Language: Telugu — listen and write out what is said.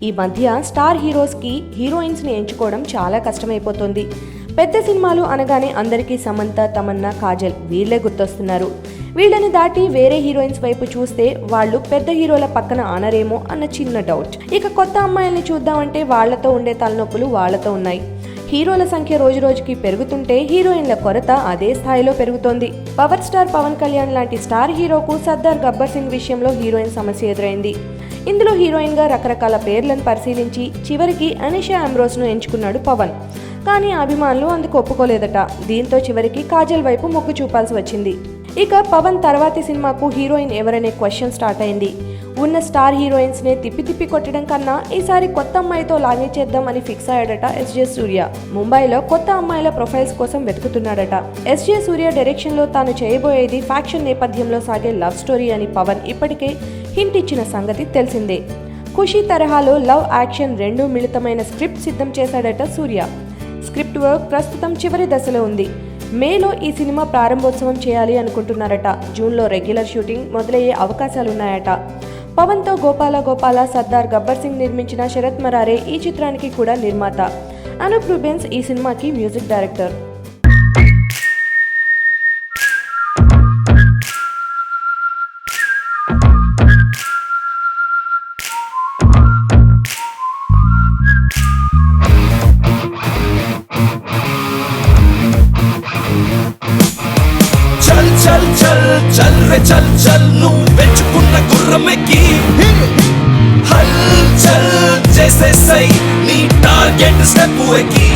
ఈ మధ్య స్టార్ హీరోస్కి హీరోయిన్స్ని ఎంచుకోవడం చాలా కష్టమైపోతుంది. పెద్ద సినిమాలు అనగానే అందరికీ సమంత, తమన్నా, కాజల్ వీళ్లే గుర్తొస్తున్నారు. వీళ్ళని దాటి వేరే హీరోయిన్స్ వైపు చూస్తే వాళ్ళు పెద్ద హీరోల పక్కన ఆనరేమో అన్న చిన్న డౌట్. ఇక కొత్త అమ్మాయిల్ని చూద్దామంటే వాళ్లతో ఉండే తలనొప్పులు వాళ్లతో ఉన్నాయి. హీరోల సంఖ్య రోజు రోజుకి పెరుగుతుంటే హీరోయిన్ల కొరత అదే స్థాయిలో పెరుగుతోంది. పవర్ స్టార్ పవన్ కళ్యాణ్ లాంటి స్టార్ హీరోకు సర్దార్ గబ్బర్ సింగ్ విషయంలో హీరోయిన్ సమస్య ఎదురైంది. ఇందులో హీరోయిన్ గా రకరకాల పేర్లను పరిశీలించి చివరికి అనీషా ఆంబ్రోస్ ను ఎంచుకున్నాడు పవన్. కానీ అభిమానులు అందుకు ఒప్పుకోలేదట. దీంతో చివరికి కాజల్ వైపు మొగ్గు చూపాల్సి వచ్చింది. ఇక పవన్ తర్వాతి సినిమాకు హీరోయిన్ ఎవరనే క్వశ్చన్ స్టార్ట్ అయింది. ఉన్న స్టార్ హీరోయిన్స్ నే తిప్పి కొట్టడం కన్నా ఈసారి కొత్త అమ్మాయితో లాగించేద్దాం అని ఫిక్స్ అయ్యాడట ఎస్జే సూర్య. ముంబైలో కొత్త అమ్మాయిల ప్రొఫైల్స్ కోసం వెతుకుతున్నాడట. ఎస్జే సూర్య డైరెక్షన్ లో తాను చేయబోయేది ఫ్యాక్షన్ నేపథ్యంలో సాగే లవ్ స్టోరీ అని పవన్ ఇప్పటికే హింట్ ఇచ్చిన సంగతి తెలిసిందే. ఖుషి తరహాలో లవ్, యాక్షన్ రెండూ మిళితమైన స్క్రిప్ట్ సిద్ధం చేశాడట సూర్య. స్క్రిప్ట్ వర్క్ ప్రస్తుతం చివరి దశలో ఉంది. మేలో ఈ సినిమా ప్రారంభోత్సవం చేయాలి అనుకుంటున్నారట. జూన్లో రెగ్యులర్ షూటింగ్ మొదలయ్యే అవకాశాలున్నాయట. పవన్తో గోపాల సర్దార్ గబ్బర్ సింగ్ నిర్మించిన శరత్ మరారే ఈ చిత్రానికి కూడా నిర్మాత. అనూప్ రూబెన్స్ ఈ సినిమాకి మ్యూజిక్ డైరెక్టర్. చల్ చల్ చల్ రే చల్ చల్ నువ్వు పెంచుకున్న గుర్రమెక్కి హల్ చల్ చేసే సై నీ టార్గెట్ స్టెప్ ఎక్కి